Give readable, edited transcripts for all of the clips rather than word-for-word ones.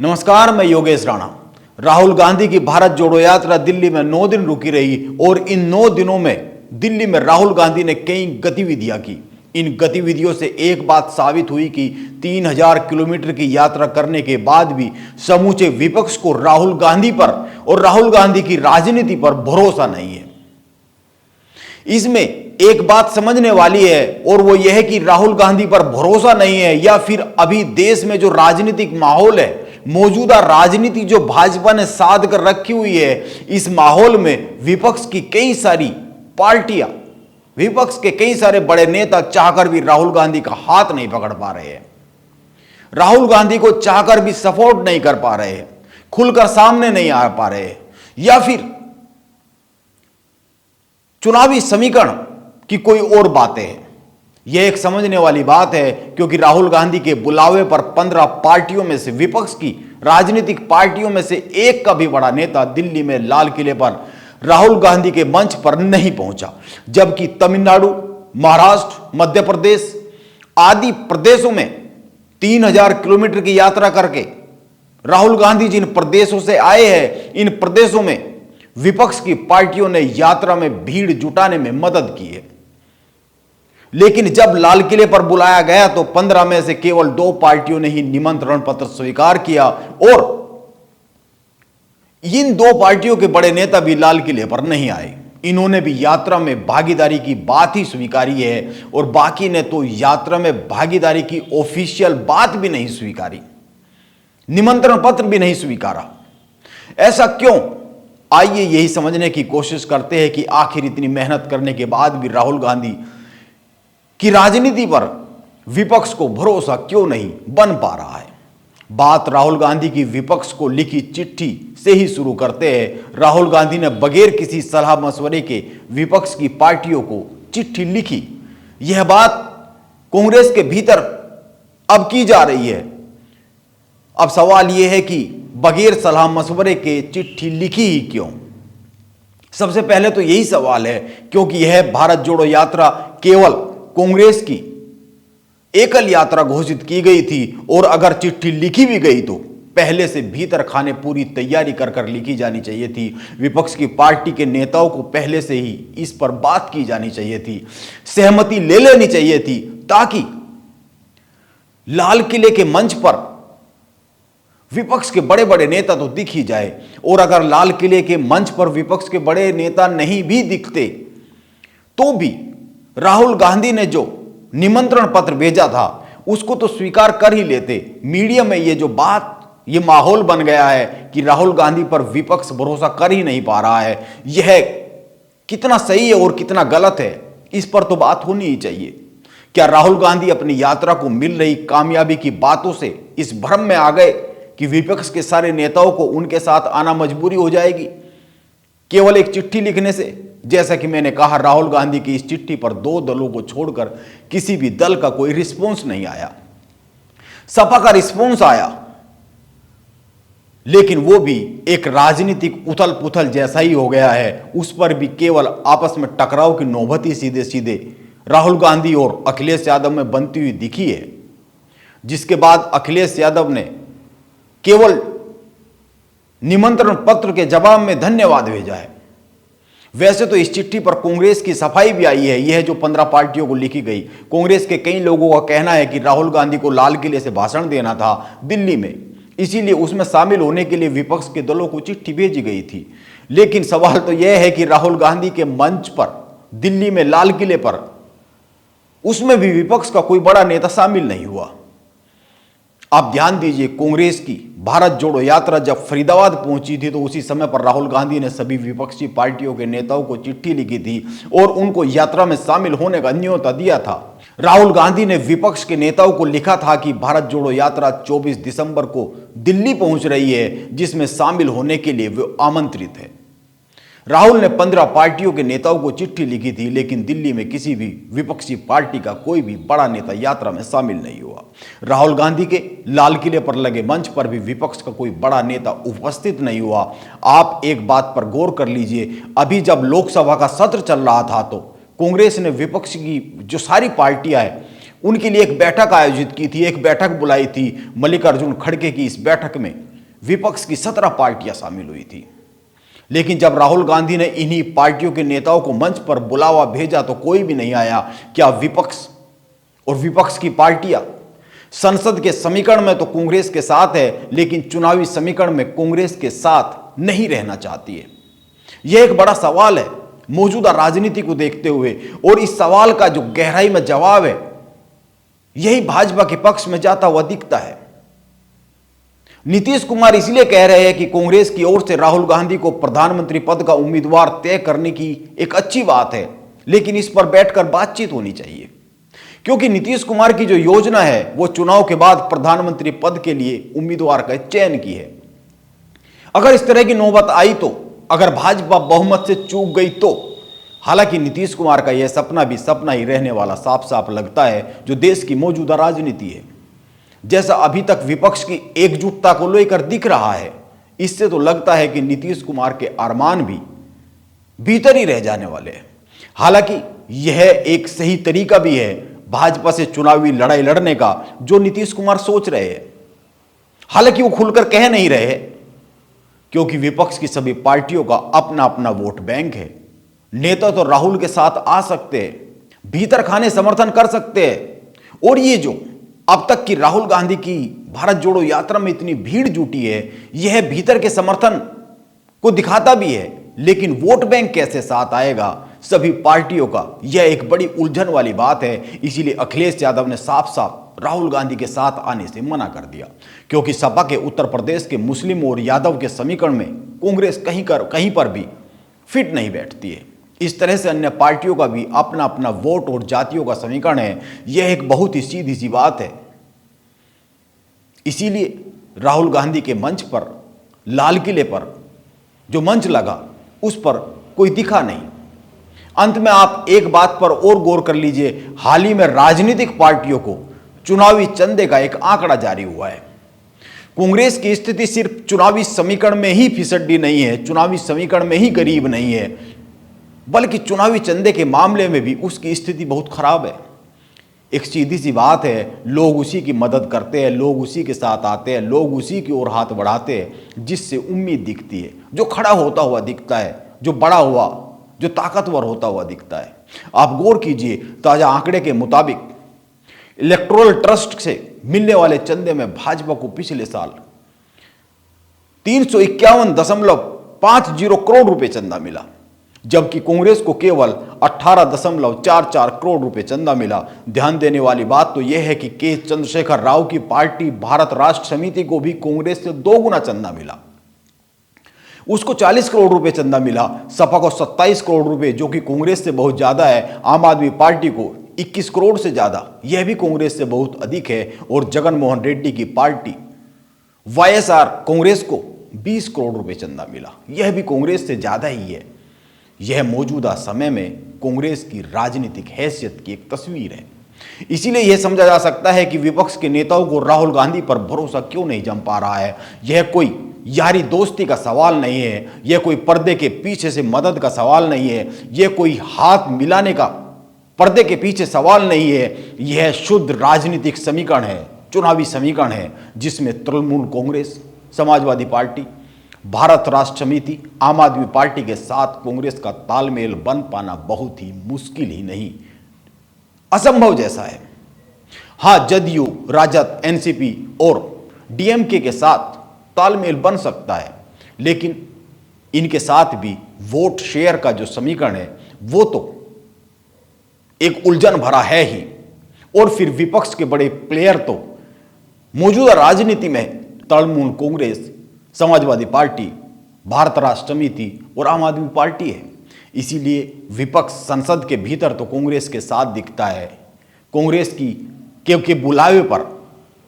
नमस्कार, मैं योगेश राणा। राहुल गांधी की भारत जोड़ो यात्रा दिल्ली में 9 दिन रुकी रही और इन 9 दिनों में दिल्ली में राहुल गांधी ने कई गतिविधियां की। इन गतिविधियों से एक बात साबित हुई कि 3000 किलोमीटर की यात्रा करने के बाद भी समूचे विपक्ष को राहुल गांधी पर और राहुल गांधी की राजनीति पर भरोसा नहीं है। इसमें एक बात समझने वाली है और वो यह है कि राहुल गांधी पर भरोसा नहीं है या फिर अभी देश में जो राजनीतिक माहौल है, मौजूदा राजनीति जो भाजपा ने साध कर रखी हुई है, इस माहौल में विपक्ष की कई सारी पार्टियां, विपक्ष के कई सारे बड़े नेता चाहकर भी राहुल गांधी का हाथ नहीं पकड़ पा रहे हैं, राहुल गांधी को चाहकर भी सपोर्ट नहीं कर पा रहे हैं, खुलकर सामने नहीं आ पा रहे हैं, या फिर चुनावी समीकरण की कोई और बातें हैं। यह एक समझने वाली बात है, क्योंकि राहुल गांधी के बुलावे पर 15 पार्टियों में से, विपक्ष की राजनीतिक पार्टियों में से एक का भी बड़ा नेता दिल्ली में लाल किले पर राहुल गांधी के मंच पर नहीं पहुंचा, जबकि तमिलनाडु, महाराष्ट्र, मध्य प्रदेश आदि प्रदेशों में 3000 किलोमीटर की यात्रा करके राहुल गांधी जिन प्रदेशों से आए हैं, इन प्रदेशों में विपक्ष की पार्टियों ने यात्रा में भीड़ जुटाने में मदद की है। लेकिन जब लाल किले पर बुलाया गया तो 15 में से केवल 2 पार्टियों ने ही निमंत्रण पत्र स्वीकार किया और इन 2 पार्टियों के बड़े नेता भी लाल किले पर नहीं आए। इन्होंने भी यात्रा में भागीदारी की बात ही स्वीकारी है और बाकी ने तो यात्रा में भागीदारी की ऑफिशियल बात भी नहीं स्वीकारी, निमंत्रण पत्र भी नहीं स्वीकारा। ऐसा क्यों? आइए यही समझने की कोशिश करते हैं कि आखिर इतनी मेहनत करने के बाद भी राहुल गांधी की राजनीति पर विपक्ष को भरोसा क्यों नहीं बन पा रहा है। बात राहुल गांधी की विपक्ष को लिखी चिट्ठी से ही शुरू करते हैं। राहुल गांधी ने बगैर किसी सलाह मशवरे के विपक्ष की पार्टियों को चिट्ठी लिखी। यह बात कांग्रेस के भीतर अब की जा रही है। अब सवाल यह है कि बगैर सलाह मशवरे के चिट्ठी लिखी ही क्यों? सबसे पहले तो यही सवाल है, क्योंकि यह भारत जोड़ो यात्रा केवल कांग्रेस की एकल यात्रा घोषित की गई थी और अगर चिट्ठी लिखी भी गई तो पहले से भीतर खाने पूरी तैयारी कर कर लिखी जानी चाहिए थी। विपक्ष की पार्टी के नेताओं को पहले से ही इस पर बात की जानी चाहिए थी, सहमति ले लेनी चाहिए थी, ताकि लाल किले के मंच पर विपक्ष के बड़े बड़े नेता तो दिख ही जाए। और अगर लाल किले के मंच पर विपक्ष के बड़े नेता नहीं भी दिखते तो भी राहुल गांधी ने जो निमंत्रण पत्र भेजा था उसको तो स्वीकार कर ही लेते। मीडिया में ये जो बात, ये माहौल बन गया है कि राहुल गांधी पर विपक्ष भरोसा कर ही नहीं पा रहा है, यह कितना सही है और कितना गलत है, इस पर तो बात होनी ही चाहिए। क्या राहुल गांधी अपनी यात्रा को मिल रही कामयाबी की बातों से इस भ्रम में आ गए कि विपक्ष के सारे नेताओं को उनके साथ आना मजबूरी हो जाएगी केवल एक चिट्ठी लिखने से? जैसा कि मैंने कहा, राहुल गांधी की इस चिट्ठी पर 2 दलों को छोड़कर किसी भी दल का कोई रिस्पॉन्स नहीं आया। सपा का रिस्पॉन्स आया, लेकिन वो भी एक राजनीतिक उथल पुथल जैसा ही हो गया है। उस पर भी केवल आपस में टकराव की नौबत ही सीधे सीधे राहुल गांधी और अखिलेश यादव में बनती हुई दिखी है, जिसके बाद अखिलेश यादव ने केवल निमंत्रण पत्र के जवाब में धन्यवाद भेजा है। वैसे तो इस चिट्ठी पर कांग्रेस की सफाई भी आई है। यह जो 15 पार्टियों को लिखी गई, कांग्रेस के कई लोगों का कहना है कि राहुल गांधी को लाल किले से भाषण देना था दिल्ली में, इसीलिए उसमें शामिल होने के लिए विपक्ष के दलों को चिट्ठी भेजी गई थी। लेकिन सवाल तो यह है कि राहुल गांधी के मंच पर दिल्ली में लाल किले पर, उसमें भी विपक्ष का कोई बड़ा नेता शामिल नहीं हुआ। आप ध्यान दीजिए, कांग्रेस की भारत जोड़ो यात्रा जब फरीदाबाद पहुंची थी तो उसी समय पर राहुल गांधी ने सभी विपक्षी पार्टियों के नेताओं को चिट्ठी लिखी थी और उनको यात्रा में शामिल होने का न्योता दिया था। राहुल गांधी ने विपक्ष के नेताओं को लिखा था कि भारत जोड़ो यात्रा 24 दिसंबर को दिल्ली पहुंच रही है, जिसमें शामिल होने के लिए वे आमंत्रित है। राहुल ने 15 पार्टियों के नेताओं को चिट्ठी लिखी थी, लेकिन दिल्ली में किसी भी विपक्षी पार्टी का कोई भी बड़ा नेता यात्रा में शामिल नहीं हुआ। राहुल गांधी के लाल किले पर लगे मंच पर भी विपक्ष का कोई बड़ा नेता उपस्थित नहीं हुआ। आप एक बात पर गौर कर लीजिए, अभी जब लोकसभा का सत्र चल रहा था तो कांग्रेस ने विपक्ष की जो सारी पार्टियां हैं उनके लिए एक बैठक आयोजित की थी, एक बैठक बुलाई थी। मल्लिकार्जुन खड़गे की इस बैठक में विपक्ष की 17 पार्टियां शामिल हुई थी। लेकिन जब राहुल गांधी ने इन्हीं पार्टियों के नेताओं को मंच पर बुलावा भेजा तो कोई भी नहीं आया। क्या विपक्ष और विपक्ष की पार्टियां संसद के समीकरण में तो कांग्रेस के साथ है, लेकिन चुनावी समीकरण में कांग्रेस के साथ नहीं रहना चाहती है? यह एक बड़ा सवाल है मौजूदा राजनीति को देखते हुए, और इस सवाल का जो गहराई में जवाब है यही भाजपा के पक्ष में जाता हुआ दिखता है। नीतीश कुमार इसलिए कह रहे हैं कि कांग्रेस की ओर से राहुल गांधी को प्रधानमंत्री पद का उम्मीदवार तय करने की एक अच्छी बात है, लेकिन इस पर बैठकर बातचीत होनी चाहिए, क्योंकि नीतीश कुमार की जो योजना है वो चुनाव के बाद प्रधानमंत्री पद के लिए उम्मीदवार का चयन की है। अगर इस तरह की नौबत आई तो, अगर भाजपा बहुमत से चूक गई तो, हालांकि नीतीश कुमार का यह सपना भी सपना ही रहने वाला साफ साफ लगता है जो देश की मौजूदा राजनीति है। जैसा अभी तक विपक्ष की एकजुटता को लेकर दिख रहा है, इससे तो लगता है कि नीतीश कुमार के अरमान भी भीतर ही रह जाने वाले हैं। हालांकि यह एक सही तरीका भी है भाजपा से चुनावी लड़ाई लड़ने का जो नीतीश कुमार सोच रहे हैं। हालांकि वो खुलकर कह नहीं रहे, क्योंकि विपक्ष की सभी पार्टियों का अपना अपना वोट बैंक है। नेता तो राहुल के साथ आ सकते हैं, भीतर खाने समर्थन कर सकते हैं, और ये जो अब तक की राहुल गांधी की भारत जोड़ो यात्रा में इतनी भीड़ जुटी है, यह भीतर के समर्थन को दिखाता भी है। लेकिन वोट बैंक कैसे साथ आएगा सभी पार्टियों का, यह एक बड़ी उलझन वाली बात है। इसीलिए अखिलेश यादव ने साफ साफ राहुल गांधी के साथ आने से मना कर दिया, क्योंकि सपा के उत्तर प्रदेश के मुस्लिम और यादव के समीकरण में कांग्रेस कहीं पर भी फिट नहीं बैठती है। इस तरह से अन्य पार्टियों का भी अपना अपना वोट और जातियों का समीकरण है। यह एक बहुत ही सीधी सी बात है। इसीलिए राहुल गांधी के मंच पर, लाल किले पर जो मंच लगा, उस पर कोई दिखा नहीं। अंत में आप एक बात पर और गौर कर लीजिए, हाल ही में राजनीतिक पार्टियों को चुनावी चंदे का एक आंकड़ा जारी हुआ है। कांग्रेस की स्थिति सिर्फ चुनावी समीकरण में ही फिसड्डी नहीं है, चुनावी समीकरण में ही गरीब नहीं है, बल्कि चुनावी चंदे के मामले में भी उसकी स्थिति बहुत खराब है। एक सीधी सी बात है, लोग उसी की मदद करते हैं, लोग उसी के साथ आते हैं, लोग उसी की ओर हाथ बढ़ाते हैं जिससे उम्मीद दिखती है, जो खड़ा होता हुआ दिखता है, जो बड़ा हुआ, जो ताकतवर होता हुआ दिखता है। आप गौर कीजिए, ताजा आंकड़े के मुताबिक इलेक्टोरल ट्रस्ट से मिलने वाले चंदे में भाजपा को पिछले साल 351.50 करोड़ रुपए चंदा मिला, जबकि कांग्रेस को केवल 18.44 करोड़ रुपए चंदा मिला। ध्यान देने वाली बात तो यह है कि के चंद्रशेखर राव की पार्टी भारत राष्ट्र समिति को भी कांग्रेस से 2 गुना चंदा मिला। उसको 40 करोड़ रुपए चंदा मिला, सपा को 27 करोड़ रुपए, जो कि कांग्रेस से बहुत ज्यादा है। आम आदमी पार्टी को 21 करोड़ से ज्यादा, यह भी कांग्रेस से बहुत अधिक है। और जगन मोहन रेड्डी की पार्टी वाईएसआर कांग्रेस को 20 करोड़ रुपए चंदा मिला, यह भी कांग्रेस से ज्यादा ही है। यह मौजूदा समय में कांग्रेस की राजनीतिक हैसियत की एक तस्वीर है। इसीलिए यह समझा जा सकता है कि विपक्ष के नेताओं को राहुल गांधी पर भरोसा क्यों नहीं जम पा रहा है। यह कोई यारी दोस्ती का सवाल नहीं है, यह कोई पर्दे के पीछे से मदद का सवाल नहीं है, यह कोई हाथ मिलाने का पर्दे के पीछे सवाल नहीं है। यह शुद्ध राजनीतिक समीकरण है, चुनावी समीकरण है, जिसमें तृणमूल कांग्रेस, समाजवादी पार्टी, भारत राष्ट्र समिति, आम आदमी पार्टी के साथ कांग्रेस का तालमेल बन पाना बहुत ही मुश्किल ही नहीं, असंभव जैसा है। हां, जदयू, राजद, एनसीपी और डीएमके के साथ तालमेल बन सकता है, लेकिन इनके साथ भी वोट शेयर का जो समीकरण है वो तो एक उलझन भरा है ही। और फिर विपक्ष के बड़े प्लेयर तो मौजूदा राजनीति में तृणमूल कांग्रेस, समाजवादी पार्टी, भारत राष्ट्र समिति और आम आदमी पार्टी है। इसीलिए विपक्ष संसद के भीतर तो कांग्रेस के साथ दिखता है, कांग्रेस की के बुलावे पर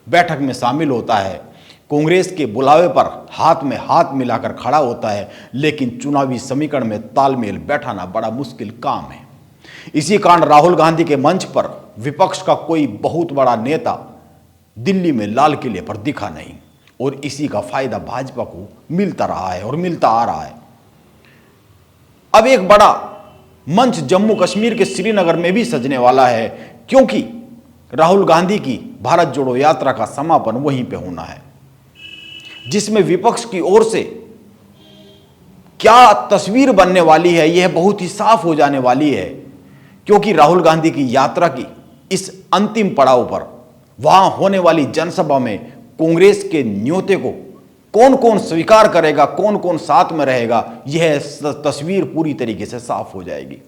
बैठक में शामिल होता है, कांग्रेस के बुलावे पर हाथ में हाथ मिलाकर खड़ा होता है, लेकिन चुनावी समीकरण में तालमेल बैठाना बड़ा मुश्किल काम है। इसी कारण राहुल गांधी के मंच पर विपक्ष का कोई बहुत बड़ा नेता दिल्ली में लाल किले पर दिखा नहीं, और इसी का फायदा भाजपा को मिलता रहा है और मिलता आ रहा है। अब एक बड़ा मंच जम्मू कश्मीर के श्रीनगर में भी सजने वाला है, क्योंकि राहुल गांधी की भारत जोड़ो यात्रा का समापन वहीं पे होना है। जिसमें विपक्ष की ओर से क्या तस्वीर बनने वाली है, यह बहुत ही साफ हो जाने वाली है। क्योंकि राहुल गांधी की यात्रा की इस अंतिम पड़ाव पर वहां होने वाली जनसभा में कांग्रेस के न्योते को कौन कौन स्वीकार करेगा, कौन कौन साथ में रहेगा, यह तस्वीर पूरी तरीके से साफ हो जाएगी।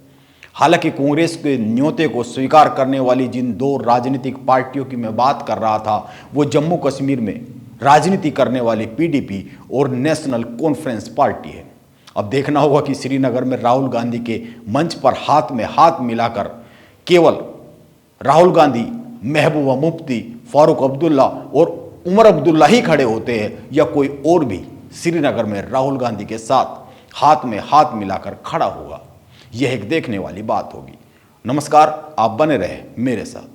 हालांकि कांग्रेस के न्योते को स्वीकार करने वाली जिन दो राजनीतिक पार्टियों की मैं बात कर रहा था, वो जम्मू कश्मीर में राजनीति करने वाली पीडीपी और नेशनल कॉन्फ्रेंस पार्टी है। अब देखना होगा कि श्रीनगर में राहुल गांधी के मंच पर हाथ में हाथ मिलाकर केवल राहुल गांधी, महबूबा मुफ्ती, फारूक अब्दुल्ला और उमर अब्दुल्ला ही खड़े होते हैं, या कोई और भी श्रीनगर में राहुल गांधी के साथ हाथ में हाथ मिलाकर खड़ा होगा। यह एक देखने वाली बात होगी। नमस्कार, आप बने रहे मेरे साथ।